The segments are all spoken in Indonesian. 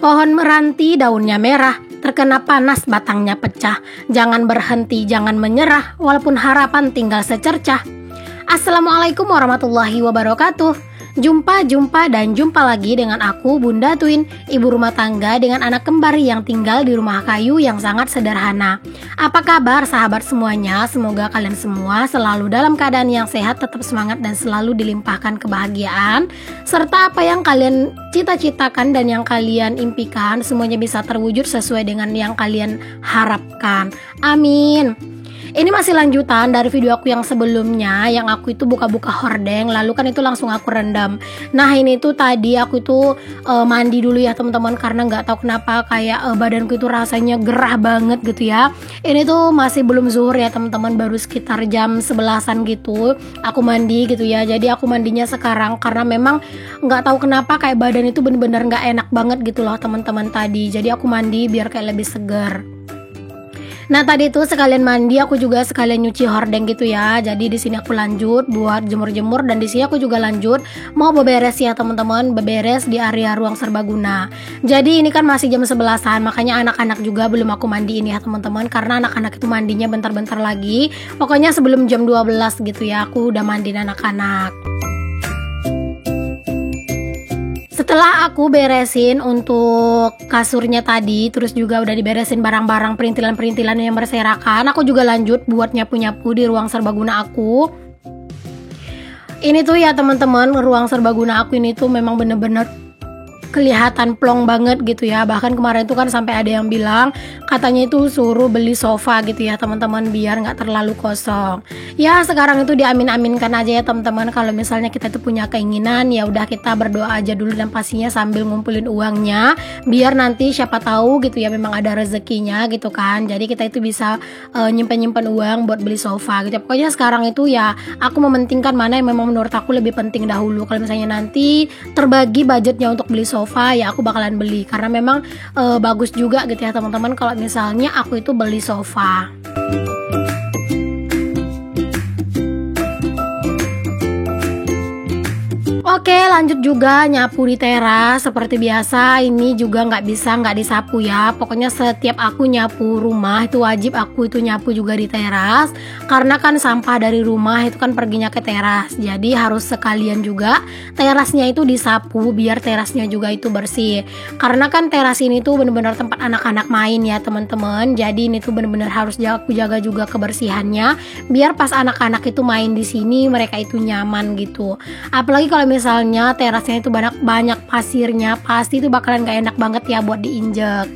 Pohon meranti daunnya merah, terkena panas batangnya pecah. Jangan berhenti, jangan menyerah, walaupun harapan tinggal secercah. Assalamualaikum warahmatullahi wabarakatuh. Jumpa lagi dengan aku, Bunda Twin, ibu rumah tangga dengan anak kembar yang tinggal di rumah kayu yang sangat sederhana. Apa kabar sahabat semuanya? Semoga kalian semua selalu dalam keadaan yang sehat, tetap semangat dan selalu dilimpahkan kebahagiaan, serta apa yang kalian cita-citakan dan yang kalian impikan semuanya bisa terwujud sesuai dengan yang kalian harapkan. Amin. Ini masih lanjutan dari video aku yang sebelumnya, yang aku itu buka-buka hordeng, lalu kan itu langsung aku rendam. Nah ini tuh tadi aku itu mandi dulu ya teman-teman, karena nggak tahu kenapa kayak badanku itu rasanya gerah banget gitu ya. Ini tuh masih belum zuhur ya teman-teman, baru sekitar jam 11-an gitu aku mandi gitu ya. Jadi aku mandinya sekarang karena memang nggak tahu kenapa kayak badan itu bener-bener nggak enak banget gitu loh teman-teman tadi. Jadi aku mandi biar kayak lebih segar. Nah tadi tuh sekalian mandi aku juga sekalian nyuci hordeng gitu ya. Jadi di sini aku lanjut buat jemur-jemur dan di sini aku juga lanjut mau beberes ya teman-teman, beberes di area ruang serbaguna. Jadi ini kan masih jam 11-an, makanya anak-anak juga belum aku mandiin ya teman-teman, karena anak-anak itu mandinya bentar-bentar lagi. Pokoknya sebelum jam 12 gitu ya aku udah mandiin anak-anak. Setelah aku beresin untuk kasurnya tadi, terus juga udah diberesin barang-barang perintilan-perintilan yang berserakan, aku juga lanjut buat nyapu-nyapu di ruang serbaguna aku. Ini tuh ya teman-teman, ruang serbaguna aku ini tuh memang bener-bener kelihatan plong banget gitu ya. Bahkan kemarin tuh kan sampai ada yang bilang katanya itu suruh beli sofa gitu ya teman-teman, biar nggak terlalu kosong. Ya sekarang itu diamin-aminkan aja ya teman-teman. Kalau misalnya kita tuh punya keinginan, ya udah kita berdoa aja dulu dan pastinya sambil ngumpulin uangnya, biar nanti siapa tahu gitu ya memang ada rezekinya gitu kan. Jadi kita itu bisa nyimpen-nyimpen uang buat beli sofa gitu. Pokoknya sekarang itu ya aku mementingkan mana yang memang menurut aku lebih penting dahulu. Kalau misalnya nanti terbagi budgetnya untuk beli sofa, ya aku bakalan beli karena memang bagus juga gitu ya teman-teman kalau misalnya aku itu beli sofa. Oke, lanjut juga nyapu di teras. Seperti biasa ini juga nggak bisa nggak disapu ya. Pokoknya setiap aku nyapu rumah itu wajib aku itu nyapu juga di teras, karena kan sampah dari rumah itu kan perginya ke teras. Jadi harus sekalian juga terasnya itu disapu biar terasnya juga itu bersih. Karena kan teras ini tuh bener-bener tempat anak-anak main ya teman-teman. Jadi ini tuh bener-bener harus aku jaga juga kebersihannya biar pas anak-anak itu main di sini mereka itu nyaman gitu. Apalagi kalau misalnya terasnya itu banyak pasirnya, pasti itu bakalan gak enak banget ya buat diinjek.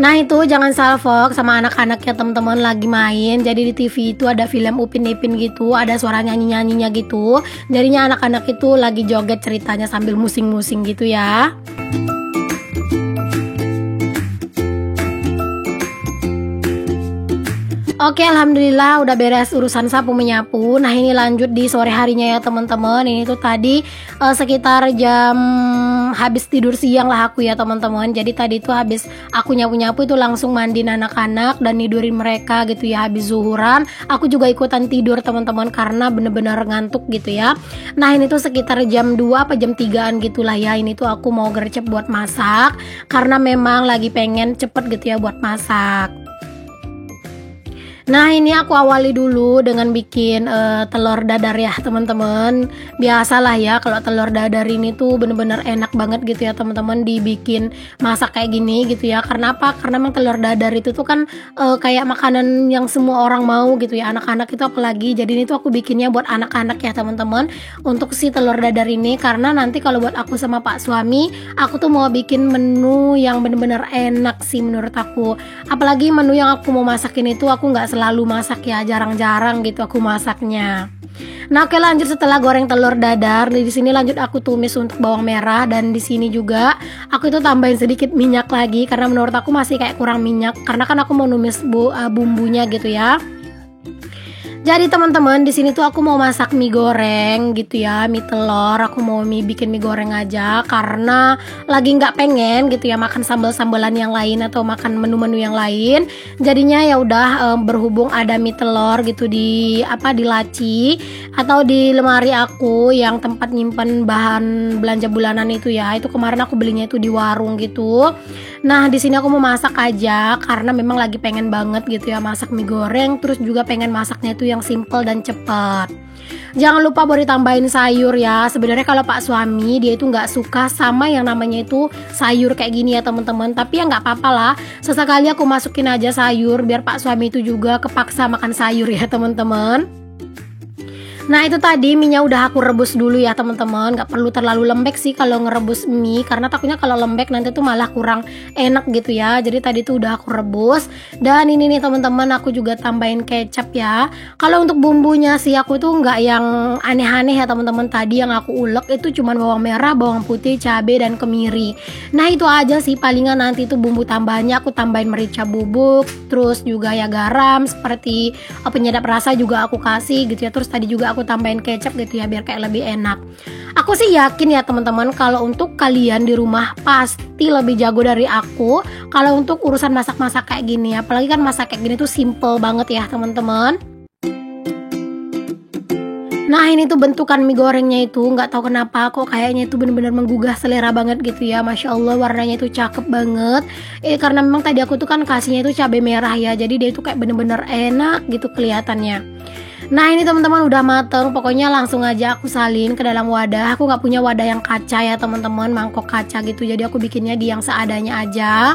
Nah itu jangan salfok sama anak-anak ya teman-teman lagi main. Jadi di TV itu ada film Upin Ipin gitu, ada suara nyanyi-nyanyinya gitu. Jadinya anak-anak itu lagi joget ceritanya sambil musing-musing gitu ya. Oke, alhamdulillah udah beres urusan sapu menyapu. Nah ini lanjut di sore harinya ya teman-teman. Ini tuh tadi sekitar jam habis tidur siang lah aku ya teman-teman. Jadi tadi tuh habis aku nyapu-nyapu itu langsung mandiin anak-anak dan tidurin mereka gitu ya. Habis zuhuran aku juga ikutan tidur teman-teman karena bener-bener ngantuk gitu ya. Nah ini tuh sekitar jam 2 apa jam 3-an gitulah ya. Ini tuh aku mau gercep buat masak karena memang lagi pengen cepet gitu ya buat masak. Nah ini aku awali dulu dengan bikin telur dadar ya teman-teman. Biasalah ya kalau telur dadar ini tuh bener-bener enak banget gitu ya teman-teman dibikin masak kayak gini gitu ya. Karena apa? Karena memang telur dadar itu tuh kan kayak makanan yang semua orang mau gitu ya, anak-anak itu apalagi. Jadi ini tuh aku bikinnya buat anak-anak ya teman-teman, untuk si telur dadar ini. Karena nanti kalau buat aku sama Pak suami, aku tuh mau bikin menu yang bener-bener enak sih menurut aku. Apalagi menu yang aku mau masakin itu aku nggak selalu masak ya, jarang-jarang gitu aku masaknya. Nah oke, lanjut setelah goreng telur dadar, di sini lanjut aku tumis untuk bawang merah dan di sini juga aku itu tambahin sedikit minyak lagi karena menurut aku masih kayak kurang minyak karena kan aku mau numis bumbunya gitu ya. Jadi teman-teman, di sini tuh aku mau masak mie goreng gitu ya, mie telur. Aku mau bikin mie goreng aja karena lagi nggak pengen gitu ya makan sambal-sambalan yang lain atau makan menu-menu yang lain. Jadinya ya udah berhubung ada mie telur gitu di laci atau di lemari aku yang tempat nyimpen bahan belanja bulanan itu ya. Itu kemarin aku belinya itu di warung gitu. Nah, di sini aku mau masak aja karena memang lagi pengen banget gitu ya masak mie goreng, terus juga pengen masaknya itu yang simple dan cepat. Jangan lupa buat ditambahin sayur ya. Sebenarnya kalau Pak suami dia itu nggak suka sama yang namanya itu sayur kayak gini ya teman-teman. Tapi ya nggak apa-apa lah. Sesekali aku masukin aja sayur biar Pak suami itu juga kepaksa makan sayur ya teman-teman. Nah itu tadi minyak udah aku rebus dulu ya teman-teman. Gak perlu terlalu lembek sih kalau ngerebus mie, karena takutnya kalau lembek nanti tuh malah kurang enak gitu ya. Jadi tadi tuh udah aku rebus. Dan ini nih teman-teman, aku juga tambahin kecap ya. Kalau untuk bumbunya sih aku tuh nggak yang aneh-aneh ya teman-teman. Tadi yang aku ulek itu cuma bawang merah, bawang putih, cabai dan kemiri. Nah itu aja sih, palingan nanti tuh bumbu tambahannya aku tambahin merica bubuk, terus juga ya garam seperti penyedap rasa juga aku kasih gitu ya. Terus tadi juga aku tambahin kecap gitu ya biar kayak lebih enak. Aku sih yakin ya teman-teman kalau untuk kalian di rumah pasti lebih jago dari aku kalau untuk urusan masak-masak kayak gini. Apalagi kan masak kayak gini tuh simple banget ya teman-teman. Nah ini tuh bentukan mie gorengnya itu nggak tahu kenapa kok kayaknya itu bener-bener menggugah selera banget gitu ya. Masya Allah, warnanya itu cakep banget. Karena memang tadi aku tuh kan kasihnya itu cabai merah ya, jadi dia itu kayak bener-bener enak gitu kelihatannya. Nah ini teman-teman udah mateng, pokoknya langsung aja aku salin ke dalam wadah. Aku nggak punya wadah yang kaca ya teman-teman, mangkok kaca gitu. Jadi aku bikinnya di yang seadanya aja.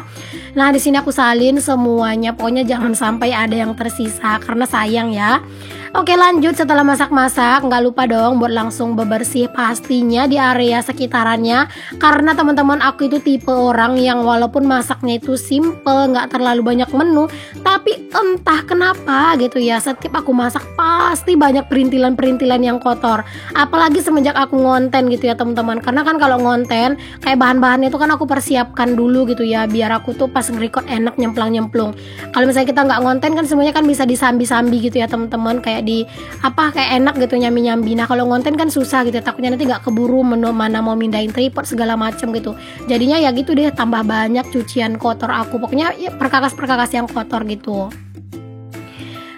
Nah di sini aku salin semuanya, pokoknya jangan sampai ada yang tersisa karena sayang ya. Oke lanjut, setelah masak-masak nggak lupa dong buat langsung bebersih pastinya di area sekitarannya. Karena teman-teman aku itu tipe orang yang walaupun masaknya itu simple, nggak terlalu banyak menu, tapi entah kenapa gitu ya setiap aku masak pasti banyak perintilan-perintilan yang kotor. Apalagi semenjak aku ngonten gitu ya teman-teman. Karena kan kalau ngonten kayak bahan-bahannya itu kan aku persiapkan dulu gitu ya biar aku tuh pas nge-record enak nyemplang-nyemplung. Kalau misalnya kita nggak ngonten kan semuanya kan bisa disambi-sambi gitu ya teman-teman, kayak kayak enak gitu nyambi-nyambi. Nah kalau ngonten kan susah gitu, takutnya nanti nggak keburu menu mana mau mindahin tripod segala macem gitu. Jadinya ya gitu deh, tambah banyak cucian kotor aku. Pokoknya ya, perkakas-perkakas yang kotor gitu.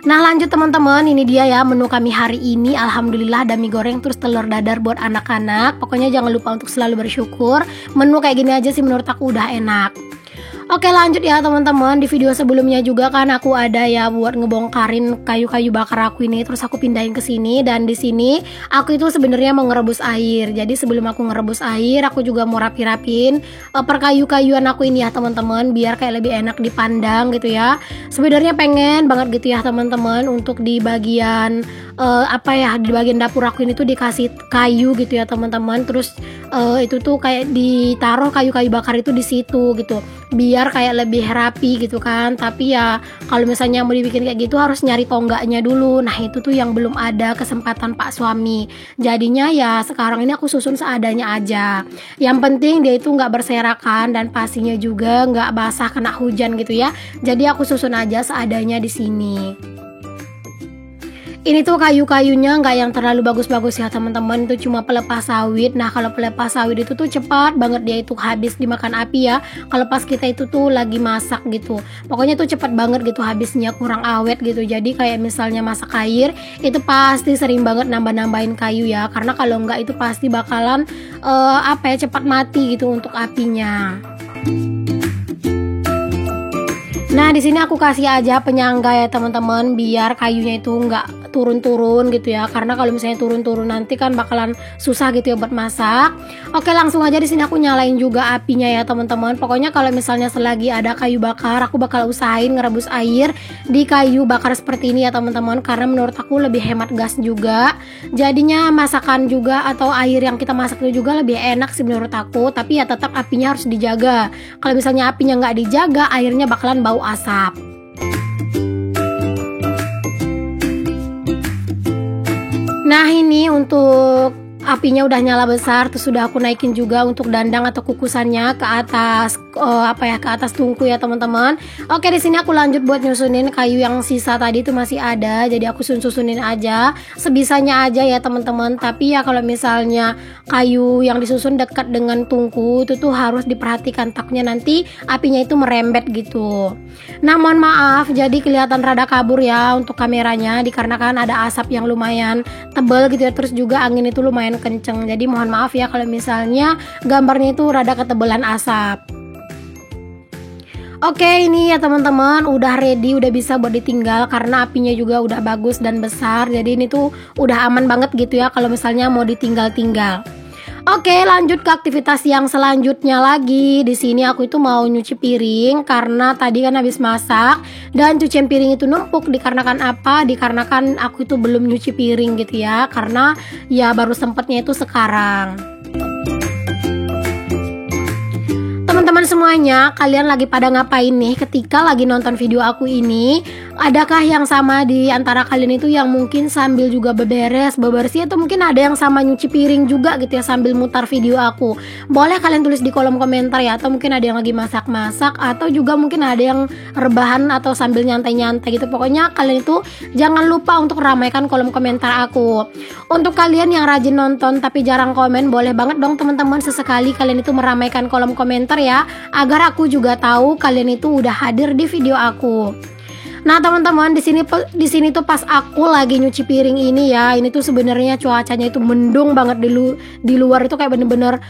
Nah lanjut teman-teman, ini dia ya menu kami hari ini. Alhamdulillah ada mie goreng terus telur dadar buat anak-anak. Pokoknya jangan lupa untuk selalu bersyukur. Menu kayak gini aja sih menurut aku udah enak. Oke lanjut ya teman-teman, di video sebelumnya juga kan aku ada ya buat ngebongkarin kayu-kayu bakar aku ini, terus aku pindahin ke sini. Dan di sini aku itu sebenarnya mau ngerebus air. Jadi sebelum aku ngerebus air, aku juga mau rapi-rapin perkayu-kayuan aku ini ya teman-teman, biar kayak lebih enak dipandang gitu ya. Sebenarnya pengen banget gitu ya teman-teman untuk di bagian di bagian dapur aku ini tuh dikasih kayu gitu ya teman-teman. Terus itu tuh kayak ditaruh kayu-kayu bakar itu di situ gitu, biar kayak lebih rapi gitu kan. Tapi ya kalau misalnya mau dibikin kayak gitu harus nyari tonggaknya dulu. Nah itu tuh yang belum ada kesempatan Pak suami. Jadinya ya sekarang ini aku susun seadanya aja. Yang penting dia itu nggak berserakan dan pastinya juga nggak basah kena hujan gitu ya. Jadi aku susun aja seadanya di sini. Ini tuh kayu-kayunya nggak yang terlalu bagus-bagus ya teman-teman, itu cuma pelepas sawit. Nah kalau pelepas sawit itu tuh cepat banget dia itu habis dimakan api ya. Kalau pas kita itu tuh lagi masak gitu, pokoknya tuh cepat banget gitu habisnya, kurang awet gitu. Jadi kayak misalnya masak air itu pasti sering banget nambah-nambahin kayu ya, karena kalau nggak itu pasti bakalan cepat mati gitu untuk apinya. Nah di sini aku kasih aja penyangga ya teman-teman, biar kayunya itu nggak turun-turun gitu ya. Karena kalau misalnya turun-turun nanti kan bakalan susah gitu ya buat masak. Oke langsung aja di sini aku nyalain juga apinya ya teman-teman. Pokoknya kalau misalnya selagi ada kayu bakar, aku bakal usahain ngerebus air di kayu bakar seperti ini ya teman-teman. Karena menurut aku lebih hemat gas juga. Jadinya masakan juga atau air yang kita masak itu juga lebih enak sih menurut aku. Tapi ya tetap apinya harus dijaga. Kalau misalnya apinya nggak dijaga, airnya bakalan bau asap. Nah ini untuk apinya udah nyala besar, terus sudah aku naikin juga untuk dandang atau kukusannya ke atas ke atas tungku ya teman-teman. Oke, di sini aku lanjut buat nyusunin kayu yang sisa tadi itu masih ada, jadi aku susunin aja sebisanya aja ya teman-teman. Tapi ya kalau misalnya kayu yang disusun dekat dengan tungku itu tuh harus diperhatikan, takutnya nanti apinya itu merembet gitu. Nah, mohon maaf jadi kelihatan rada kabur ya untuk kameranya, dikarenakan ada asap yang lumayan tebal gitu ya, terus juga angin itu lumayan kenceng, jadi mohon maaf ya kalau misalnya gambarnya itu rada ketebalan asap. Oke, ini ya teman-teman udah ready, udah bisa buat ditinggal karena apinya juga udah bagus dan besar, jadi ini tuh udah aman banget gitu ya kalau misalnya mau ditinggal-tinggal. Oke, lanjut ke aktivitas yang selanjutnya lagi. Di sini aku itu mau nyuci piring karena tadi kan habis masak dan cucian piring itu numpuk. Dikarenakan apa? Dikarenakan aku itu belum nyuci piring gitu ya, karena ya baru sempatnya itu sekarang. Teman-teman semuanya, kalian lagi pada ngapain nih ketika lagi nonton video aku ini? Adakah yang sama di antara kalian itu yang mungkin sambil juga bebersih, atau mungkin ada yang sama nyuci piring juga gitu ya sambil mutar video aku? Boleh kalian tulis di kolom komentar ya, atau mungkin ada yang lagi masak-masak, atau juga mungkin ada yang rebahan atau sambil nyantai-nyantai gitu. Pokoknya kalian itu jangan lupa untuk ramaikan kolom komentar aku. Untuk kalian yang rajin nonton tapi jarang komen, boleh banget dong teman-teman sesekali kalian itu meramaikan kolom komentar ya, agar aku juga tahu kalian itu udah hadir di video aku. Nah teman-teman, di sini tuh pas aku lagi nyuci piring ini ya, ini tuh sebenarnya cuacanya itu mendung banget di luar itu kayak bener-bener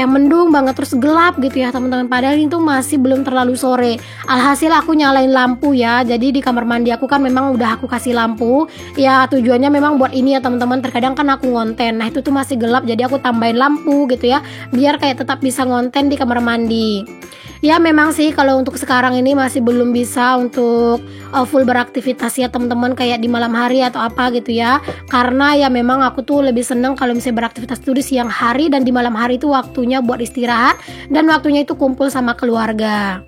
mendung banget, terus gelap gitu ya teman-teman. Padahal itu masih belum terlalu sore. Alhasil aku nyalain lampu ya. Jadi di kamar mandi aku kan memang udah aku kasih lampu. Ya tujuannya memang buat ini ya teman-teman. Terkadang kan aku ngonten. Nah itu tuh masih gelap, jadi aku tambahin lampu gitu ya, biar kayak tetap bisa ngonten di kamar mandi. Ya memang sih kalau untuk sekarang ini masih belum bisa untuk full beraktivitas ya teman-teman, kayak di malam hari atau apa gitu ya. Karena ya memang aku tuh lebih seneng kalau misalnya beraktivitas tuh di siang hari, dan di malam hari itu waktunya buat istirahat dan waktunya itu kumpul sama keluarga.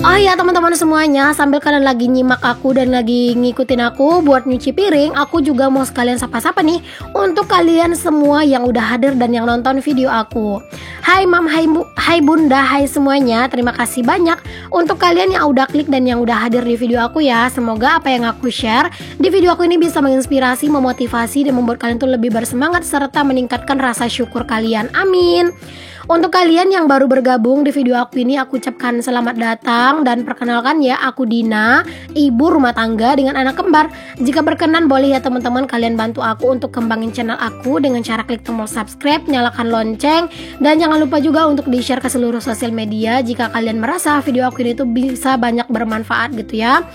Oh iya teman-teman semuanya, sambil kalian lagi nyimak aku dan lagi ngikutin aku buat nyuci piring, aku juga mau sekalian sapa-sapa nih untuk kalian semua yang udah hadir dan yang nonton video aku. Hai mam, hai bunda, hai semuanya. Terima kasih banyak untuk kalian yang udah klik dan yang udah hadir di video aku ya. Semoga apa yang aku share di video aku ini bisa menginspirasi, memotivasi, dan membuat kalian tuh lebih bersemangat serta meningkatkan rasa syukur kalian. Amin. Untuk kalian yang baru bergabung di video aku ini, aku ucapkan selamat datang dan perkenalkan ya, aku Dina, ibu rumah tangga dengan anak kembar. Jika berkenan boleh ya teman-teman kalian bantu aku untuk kembangin channel aku dengan cara klik tombol subscribe, nyalakan lonceng, dan jangan lupa juga untuk di-share ke seluruh sosial media jika kalian merasa video aku ini tuh bisa banyak bermanfaat gitu ya.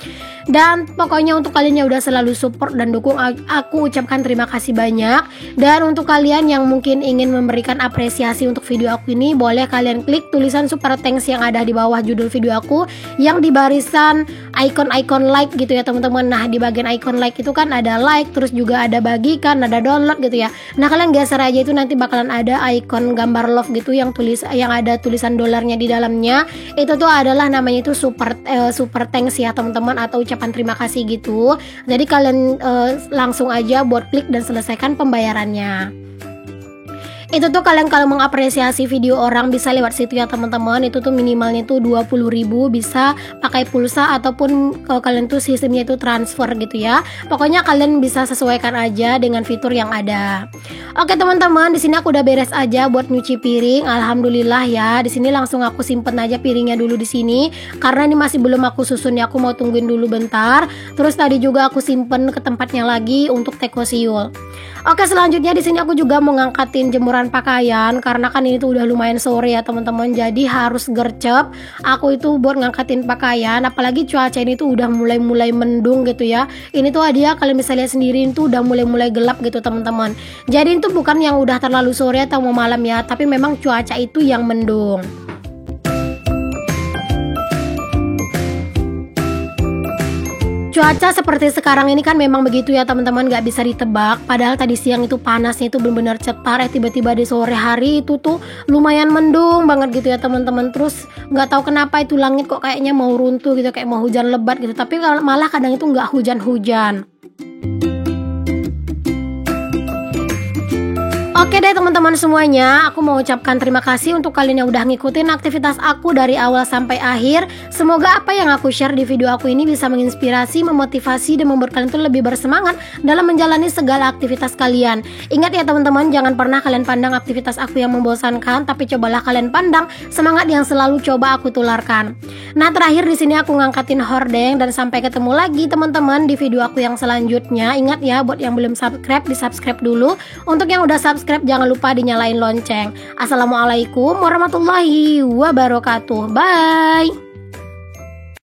Dan pokoknya untuk kalian yang udah selalu support dan dukung, aku ucapkan terima kasih banyak. Dan untuk kalian yang mungkin ingin memberikan apresiasi untuk video aku ini, boleh kalian klik tulisan super thanks yang ada di bawah judul video aku, yang di barisan icon-icon like gitu ya teman-teman. Nah di bagian icon like itu kan ada like, terus juga ada bagikan, ada download gitu ya. Nah kalian geser aja, itu nanti bakalan ada icon gambar love gitu yang ada tulisan dolarnya di dalamnya. Itu tuh adalah namanya itu super thanks ya teman-teman, atau ucapan terima kasih gitu. Jadi kalian langsung aja buat klik dan selesaikan pembayarannya. Itu tuh kalian kalau mengapresiasi video orang bisa lewat situ ya teman-teman. Itu tuh minimalnya tuh 20.000, bisa pakai pulsa ataupun kalau kalian tuh sistemnya itu transfer gitu ya. Pokoknya kalian bisa sesuaikan aja dengan fitur yang ada. Oke teman-teman, di sini aku udah beres aja buat nyuci piring. Alhamdulillah ya. Di sini langsung aku simpen aja piringnya dulu di sini karena ini masih belum aku susun ya. Aku mau tungguin dulu bentar. Terus tadi juga aku simpen ke tempatnya lagi untuk tekosiul. Oke, selanjutnya di sini aku juga mau ngangkatin jemuran pakaian karena kan ini tuh udah lumayan sore ya teman-teman. Jadi harus gercep aku itu buat ngangkatin pakaian, apalagi cuaca ini tuh udah mulai mendung gitu ya. Ini tuh dia kalian bisa lihat sendiri itu udah mulai gelap gitu teman-teman. Jadi itu bukan yang udah terlalu sore atau mau malam ya, tapi memang cuaca itu yang mendung. Cuaca seperti sekarang ini kan memang begitu ya teman-teman, gak bisa ditebak. Padahal tadi siang itu panasnya itu benar-benar cetar ya, tiba-tiba di sore hari itu tuh lumayan mendung banget gitu ya teman-teman. Terus gak tahu kenapa itu langit kok kayaknya mau runtuh gitu, kayak mau hujan lebat gitu. Tapi malah kadang itu gak hujan-hujan. Oke deh teman-teman semuanya, aku mau ucapkan terima kasih untuk kalian yang udah ngikutin aktivitas aku dari awal sampai akhir. Semoga apa yang aku share di video aku ini bisa menginspirasi, memotivasi, dan membuat kalian tuh lebih bersemangat dalam menjalani segala aktivitas kalian. Ingat ya teman-teman, jangan pernah kalian pandang aktivitas aku yang membosankan, tapi cobalah kalian pandang semangat yang selalu coba aku tularkan. Nah, terakhir di sini aku ngangkatin hordeng, dan sampai ketemu lagi teman-teman di video aku yang selanjutnya. Ingat ya, buat yang belum subscribe, di-subscribe dulu. Untuk yang udah subscribe, jangan lupa dinyalain lonceng. Assalamualaikum warahmatullahi wabarakatuh. Bye.